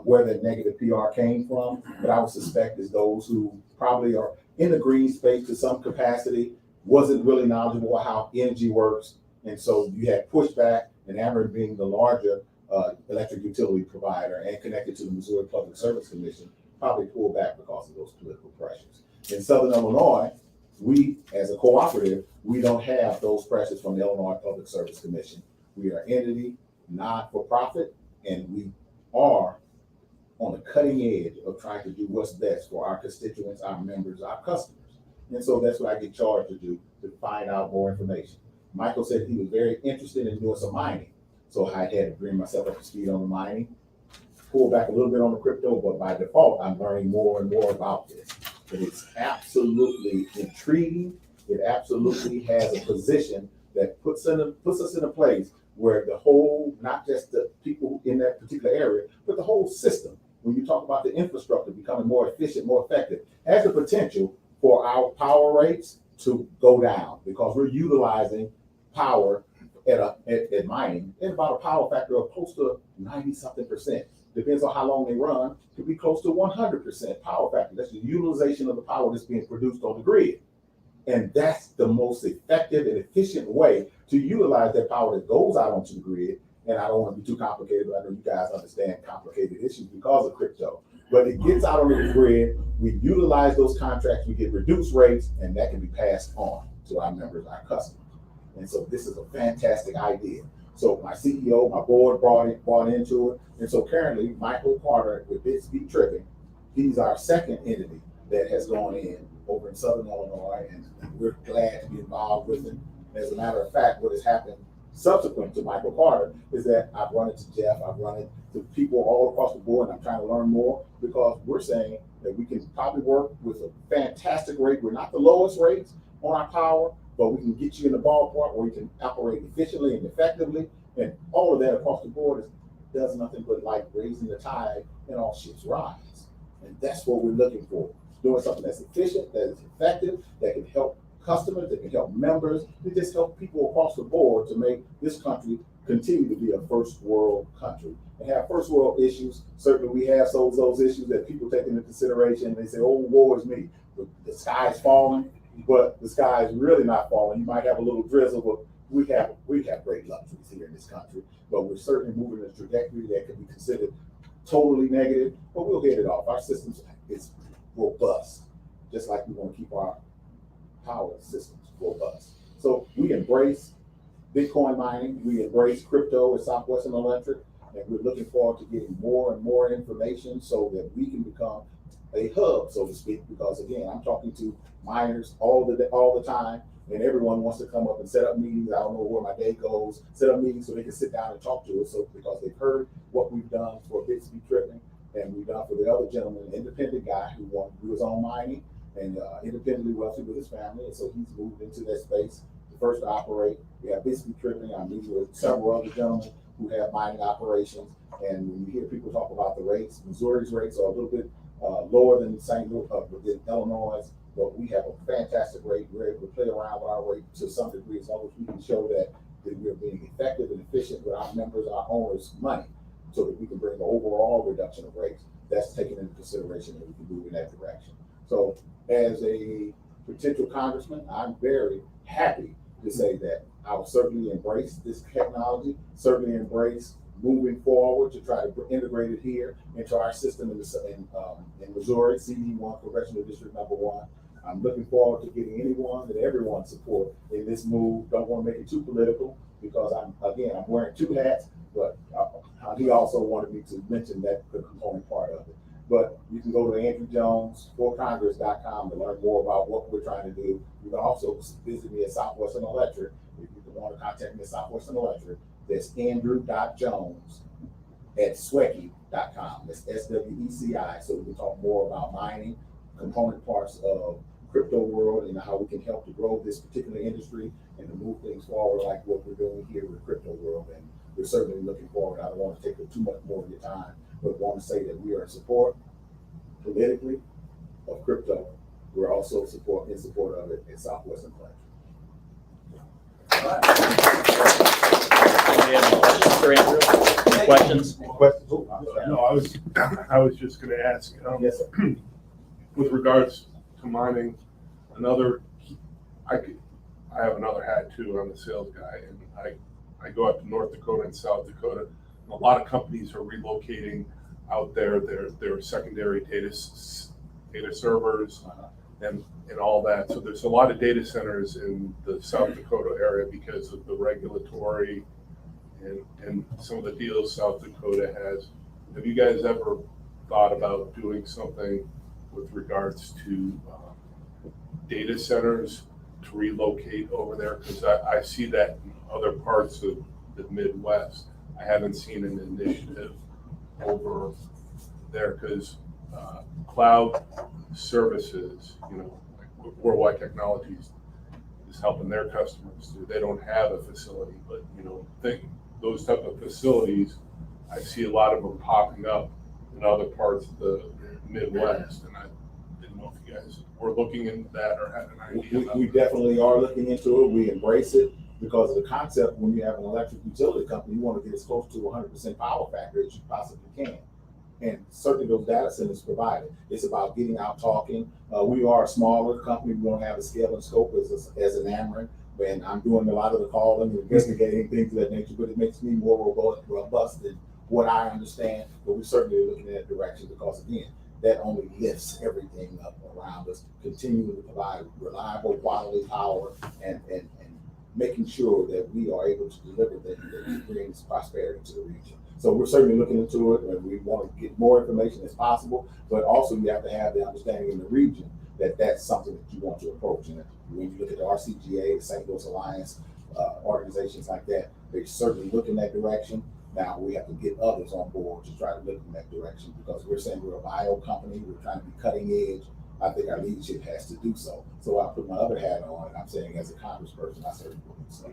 where the negative PR came from, but I would suspect is those who probably are in the green space to some capacity, wasn't really knowledgeable about how energy works. And so you had pushback, and Ameren being the larger electric utility provider and connected to the Missouri Public Service Commission, probably pulled back because of those political pressures. In Southern Illinois, we, as a cooperative, we don't have those pressures from the Illinois Public Service Commission. We are an entity, not-for-profit, and we are on the cutting edge of trying to do what's best for our constituents, our members, our customers. And so that's what I get charged to do, to find out more information. Michael said he was very interested in doing some mining. So I had to bring myself up to speed on the mining, pull back a little bit on the crypto, but by default, I'm learning more and more about this. But it's absolutely intriguing. It absolutely has a position that puts us in a place where the whole, not just the people in that particular area, but the whole system, when you talk about the infrastructure becoming more efficient, more effective, has the potential for our power rates to go down, because we're utilizing power at mining at about a power factor of close to 90-something%. Depends on how long they run, could be close to 100% power factor. That's the utilization of the power that's being produced on the grid. And that's the most effective and efficient way to utilize that power that goes out onto the grid. And I don't want to be too complicated, but I know you guys understand complicated issues because of crypto. But it gets out on the grid, we utilize those contracts, we get reduced rates, and that can be passed on to our members, our customers. And so this is a fantastic idea. So my CEO, my board bought into it. And so currently, Michael Carter with Bitspeed Tripping, he's our second entity that has gone in over in Southern Illinois, and we're glad to be involved with it. As a matter of fact, what has happened subsequent to Michael Carter is that I've run into Jeff, I've run into people all across the board, and I'm trying to learn more, because we're saying that we can probably work with a fantastic rate. We're not the lowest rates on our power, but we can get you in the ballpark where you can operate efficiently and effectively. And all of that across the board does nothing but like raising the tide and all ships rise. And that's what we're looking for. Doing something that's efficient, that is effective, that can help customers, that can help members, that just help people across the board to make this country continue to be a first world country. And have first world issues. Certainly we have those issues that people take into consideration. They say, oh, woe is me. The sky is falling. But the sky is really not falling. You might have a little drizzle, but we have great luxuries here in this country. But we're certainly moving in a trajectory that can be considered totally negative, but we'll get it off. Our system is robust, just like we want to keep our power systems robust. So we embrace Bitcoin mining, we embrace crypto at Southwestern Electric, and we're looking forward to getting more and more information so that we can become a hub, so to speak, because again, I'm talking to miners all the time, and everyone wants to come up and set up meetings. I don't know where my day goes, set up meetings so they can sit down and talk to us. So because they've heard what we've done for Bitspeed Tripping, and we've done for the other gentleman, an independent guy who wanted to do his own mining and independently wealthy with his family, and so he's moved into that space. The first to operate, we have Bitspeed Tripping. I'm meeting with several other gentlemen who have mining operations, and when you hear people talk about the rates, Missouri's rates are a little bit lower than St. Louis, than Illinois, but we have a fantastic rate. We're able to play around with our rate to some degree as long as we can show that we're being effective and efficient with our members, our owners' money, so that we can bring an overall reduction of rates. That's taken into consideration, and we can move in that direction. So as a potential congressman, I'm very happy to say that I will certainly embrace this technology, certainly embrace moving forward to try to integrate it here into our system in Missouri, CD1, Congressional District number 1. I'm looking forward to getting anyone and everyone support in this move. Don't want to make it too political because I'm wearing two hats, but He also wanted me to mention that the component part of it. But you can go to AndrewJones4Congress.com to learn more about what we're trying to do. You can also visit me at Southwestern Electric. If you want to contact me at Southwestern Electric, that's Andrew.Jones@SWECI.com. That's SWECI, so we can talk more about mining, component parts of crypto world, and how we can help to grow this particular industry and to move things forward like what we're doing here with crypto world. And we're certainly looking forward. I don't want to take up too much more of your time, but want to say that we are in support politically of crypto. We're also in support of it at Southwestern Pledge. Any other questions for Andrew? Questions? No, I was just gonna ask, Yes, sir. with regards to mining, I have another hat too. I'm a sales guy, and I go up to North Dakota and South Dakota. And a lot of companies are relocating out there. Their secondary data servers and all that. So there's a lot of data centers in the South Dakota area because of the regulatory and some of the deals South Dakota has. Have you guys ever thought about doing something with regards to data centers to relocate over there? Because I see that in other parts of the Midwest. I haven't seen an initiative over there because cloud services, like Worldwide Technologies is helping their customers. They don't have a facility, but those type of facilities, I see a lot of them popping up in other parts of the Midwest, and I didn't know if you guys were looking into that or had an idea about We definitely are looking into it. We embrace it because of the concept. When you have an electric utility company, you want to get as close to 100% power factor as you possibly can. And certainly those data centers provide it. It's about getting out talking. We are a smaller company. We don't have the scale and scope as an Ameren. And I'm doing a lot of the calling and investigating things of that nature, but it makes me more robust than what I understand. But we're certainly looking in that direction because, again, that only lifts everything up around us, continuing to provide reliable, quality power and making sure that we are able to deliver things that brings prosperity to the region. So we're certainly looking into it, and we want to get more information as possible, but also you have to have the understanding in the region that that's something that you want to approach. And when you look at the RCGA, the St. Louis Alliance, organizations like that, they certainly look in that direction. Now we have to get others on board to try to look in that direction because we're saying we're a bio company, we're trying to be cutting edge. I think our leadership has to do so. So I put my other hat on, and I'm saying as a congressperson, I certainly believe so.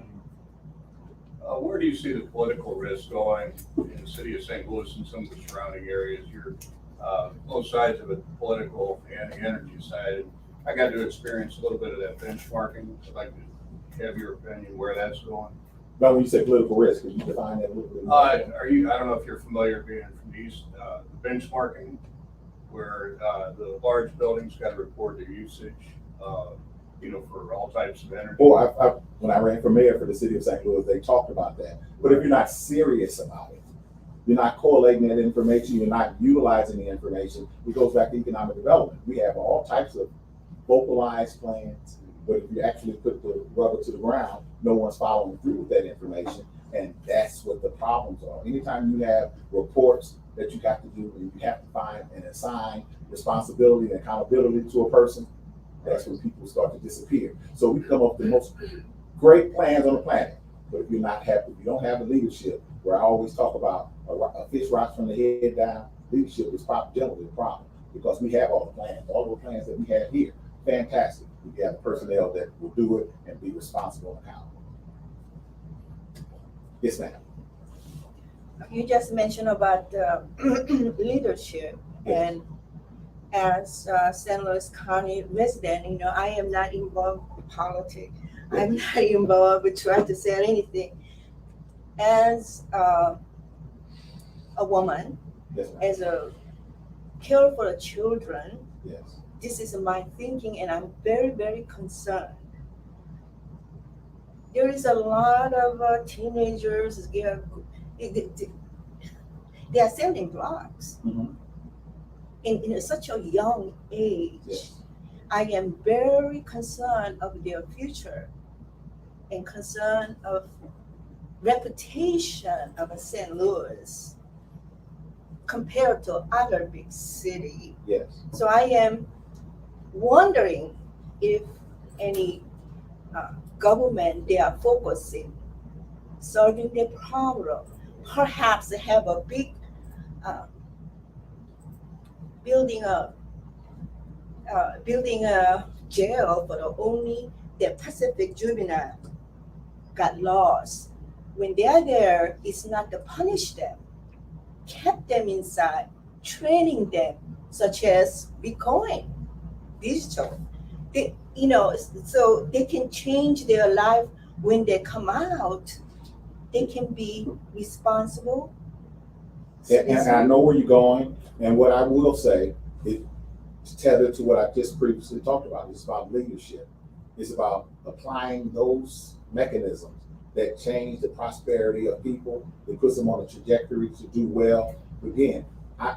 Where do you see the political risk going in the city of St. Louis and some of the surrounding areas? You're both sides of it, political and the energy side. I got to experience a little bit of that benchmarking. I'd like to have your opinion where that's going. But when you say political risk, can you define that a little bit more? I don't know if you're familiar being from the east, the benchmarking, where the large buildings got to report their usage, for all types of energy. Well, when I ran for mayor for the city of St. Louis, they talked about that. But if you're not serious about it, you're not correlating that information, you're not utilizing the information, it goes back to economic development. We have all types of vocalized plans, but if you actually put the rubber to the ground, no one's following through with that information, and that's what the problems are. Anytime you have reports that you have to do, and you have to find and assign responsibility and accountability to a person, that's when people start to disappear. So we come up with the most great plans on the planet, but if you're not happy, if you don't have the leadership, where I always talk about a fish rots from the head down, leadership is generally the problem, because we have all the plans that we have here, fantastic. We have the personnel that will do it and be responsible and accountable. Yes, ma'am. You just mentioned about leadership, and as a St. Louis County resident, I am not involved in politics. I'm not involved with trying to sell anything. As a woman, Yes, ma'am. as a care for the children, Yes. this is my thinking, and I'm very, very concerned. There is a lot of teenagers, they are selling drugs Mhm. in such a young age. Yes. I am very concerned of their future and concerned of reputation of St. Louis compared to other big city. Yes. So I am wondering if any government they are focusing solving the problem. Perhaps they have a big building a jail for the only the Pacific juvenile got lost. When they are there, it's not to punish them, kept them inside, training them, such as Bitcoin, digital. They, so they can change their life when they come out. They can be responsible. And I know where you're going, and what I will say is tethered to what I just previously talked about. It's about leadership. It's about applying those mechanisms that change the prosperity of people, that puts them on a trajectory to do well. Again,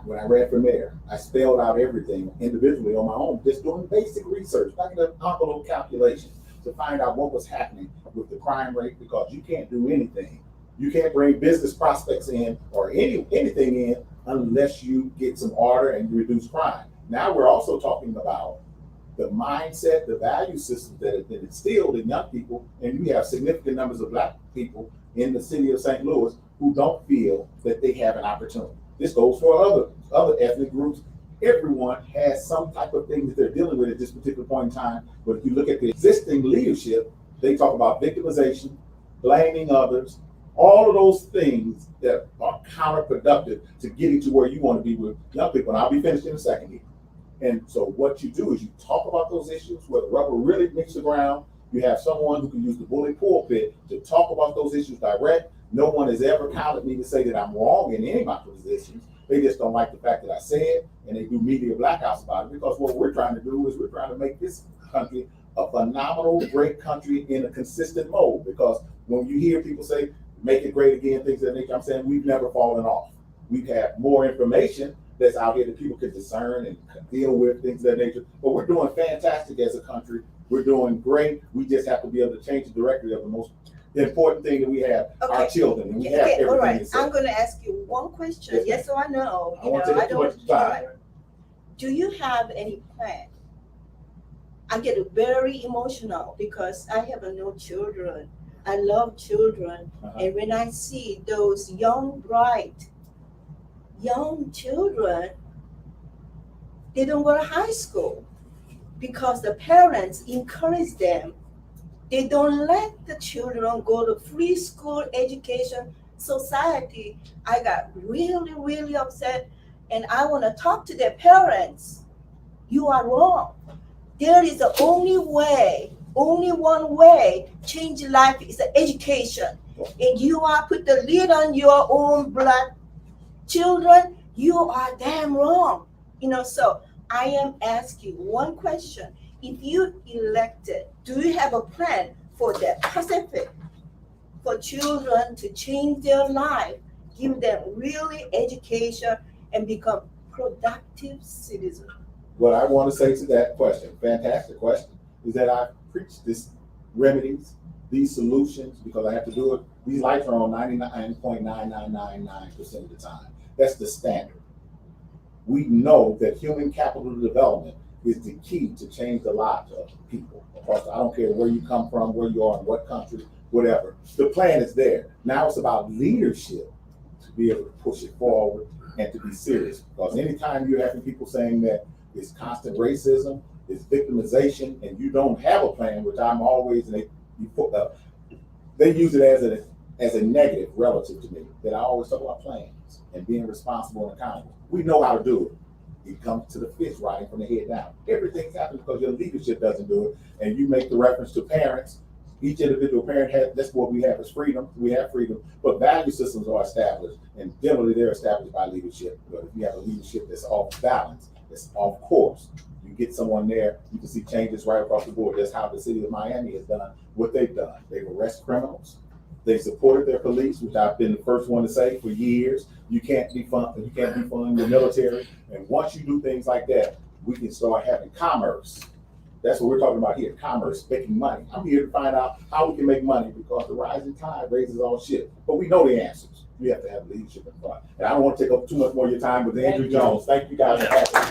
when I ran for mayor, I spelled out everything individually on my own, just doing basic research, back in the envelope calculation, to find out what was happening with the crime rate, because you can't do anything. You can't bring business prospects in or anything in unless you get some order and reduce crime. Now we're also talking about the mindset, the value system that has been instilled in young people, and you have significant numbers of Black people in the city of St. Louis who don't feel that they have an opportunity. This goes for other ethnic groups. Everyone has some type of thing that they're dealing with at this particular point in time. But if you look at the existing leadership, they talk about victimization, blaming others, all of those things that are counterproductive to getting to where you want to be with young people. And I'll be finished in a second here. And so what you do is you talk about those issues where the rubber really meets the ground. You have someone who can use the bully pulpit to talk about those issues direct. No one has ever counted me to say that I'm wrong in any of my positions. They just don't like the fact that I say it, and they do media blackouts about it, because what we're trying to do is we're trying to make this country a phenomenal, great country in a consistent mode. Because when you hear people say, make it great again, things of that nature, I'm saying we've never fallen off. We've had more information that's out here that people can discern and deal with, things of that nature. But we're doing fantastic as a country. We're doing great. We just have to be able to change the directory of the most important thing that we have, our children. And we have everything. All right, inside. I'm going to ask you one question, yes or no. I won't take too much time. Do you have any plan? I get very emotional because I have no children. I love children. And when I see those young, bright, young children, they don't go to high school because the parents encourage them. They don't let the children go to free school education society. I got really, really upset, and I want to talk to their parents. You are wrong. There is the only way, only one way change life is education. And you are put the lid on your own Black children, you are damn wrong. So I am asking one question. If you elected, do you have a plan for the Pacific, for children to change their life, give them really education and become productive citizens? What I want to say to that question, fantastic question, is that I preach these remedies, these solutions, because I have to do it. These lights are on 99.9999% of the time. That's the standard. We know that human capital development is the key to change the lives of people. Across, I don't care where you come from, where you are, in what country, whatever. The plan is there. Now it's about leadership to be able to push it forward and to be serious. Because anytime you're having people saying that it's constant racism, it's victimization, and you don't have a plan, which I'm always, and they use it as a negative relative to me, that I always talk about plans and being responsible and accountable. We know how to do it. It comes to the fish riding from the head down. Everything's happening because your leadership doesn't do it. And you make the reference to parents. Each individual parent has, that's what we have is freedom. We have freedom, but value systems are established, and generally they're established by leadership. But if you have a leadership that's off balance, that's off course, you get someone there, you can see changes right across the board. That's how the city of Miami has done what they've done. They've arrested criminals. They supported their police, which I've been the first one to say for years. You can't defund the military. And once you do things like that, we can start having commerce That's what we're talking about here, commerce, making money. I'm here to find out how we can make money because the rising tide raises all ships. But we know the answers. We have to have leadership in front. And I don't want to take up too much more of your time with Andrew Jones. Thank you guys for having me.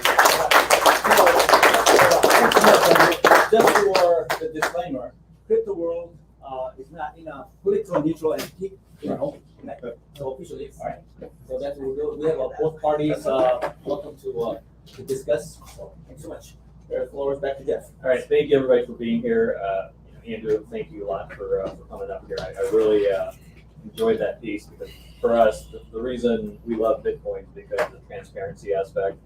Just for the disclaimer, crypto world is not in a political neutral entity, so officially, all right. So that's what we'll do. We have both parties welcome to discuss. So thanks so much. The floor is back to Jeff. All right, thank you everybody for being here. Andrew, thank you a lot for coming up here. I really enjoyed that piece because for us, the reason we love Bitcoin is because of the transparency aspect.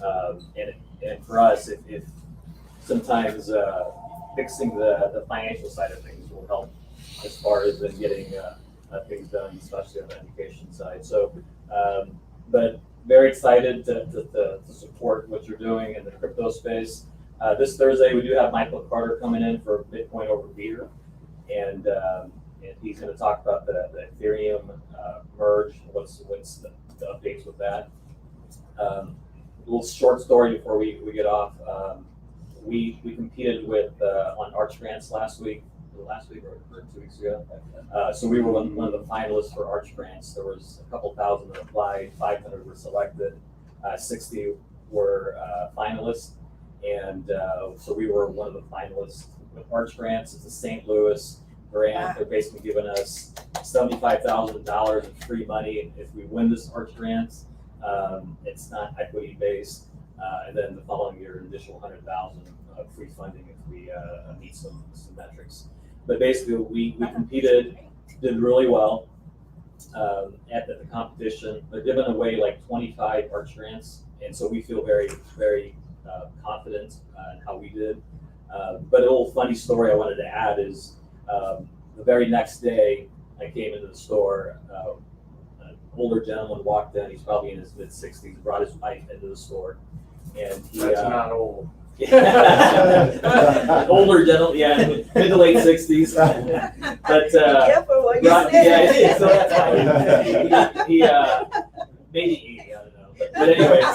And for us, if sometimes fixing the financial side of things will help as far as getting things done, especially on the education side. So, but very excited to support what you're doing in the crypto space. This Thursday, we do have Michael Carter coming in for Bitcoin over beer, and he's going to talk about the Ethereum merge. What's the updates with that? A little short story before we get off. We competed with on Arch Grants last week or 2 weeks ago. So we were one of the finalists for Arch Grants. There was a couple thousand that applied, 500 were selected, 60 were finalists. And so we were one of the finalists with Arch Grants. It's a St. Louis grant. They're basically giving us $75,000 in free money if we win this Arch Grants. It's not equity based. And then the following year, an additional $100,000 of free funding if we meet some metrics. But basically, we competed, did really well at the competition. They're giving away like 25 Arch Grants, and so we feel very, very confident in how we did. But a little funny story I wanted to add is the very next day I came into the store. An older gentleman walked in. He's probably in his mid-60s. Brought his wife into the store, and he. That's not old. Older gentleman, yeah, mid to late 60s. But Careful what you right, say. yeah, so that's fine. He maybe 80, I don't know. But anyways,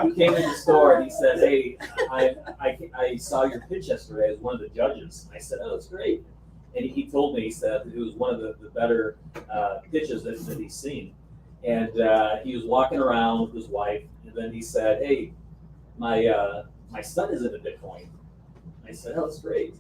he came in the store and he said, "Hey, I saw your pitch yesterday as one of the judges." I said, "Oh, that's great." And he told me, he said it was one of the better pitches that he's seen. And he was walking around with his wife, and then he said, "Hey, my son is into Bitcoin." I said, "Oh, that's great."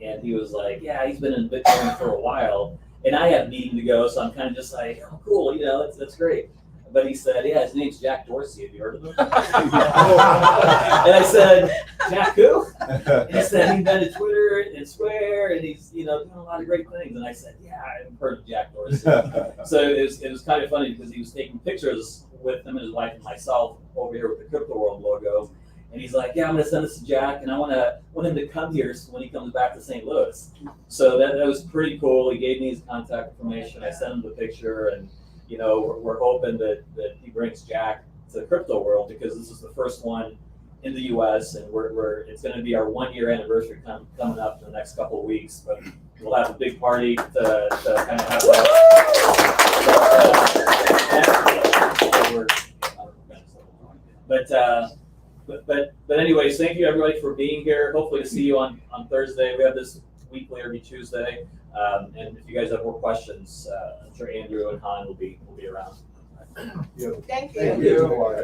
And he was like, "Yeah, he's been in Bitcoin for a while." And I had a meeting to go, so I'm kind of just like, "Oh, cool, that's great." But he said, "Yeah, his name's Jack Dorsey. Have you heard of him?" And I said, "Jack who?" And he said, "He's been to Twitter and Square, and he's doing a lot of great things." And I said, "Yeah, I've heard of Jack Dorsey." So it was kind of funny because he was taking pictures with him and his wife and myself over here with the Crypto World logo. And he's like, "Yeah, I'm going to send this to Jack, and I want him to come here when he comes back to St. Louis." So that was pretty cool. He gave me his contact information. I sent him the picture, and we're hoping that he brings Jack to the Crypto World because this is the first one in the U.S. and it's going to be our 1-year anniversary coming up in the next couple of weeks. But we'll have a big party to kind of have that. But anyways, thank you everybody for being here. Hopefully to see you on Thursday. We have this weekly every Tuesday. And if you guys have more questions, I'm sure Andrew and Han will be around. Thank you. Thank you.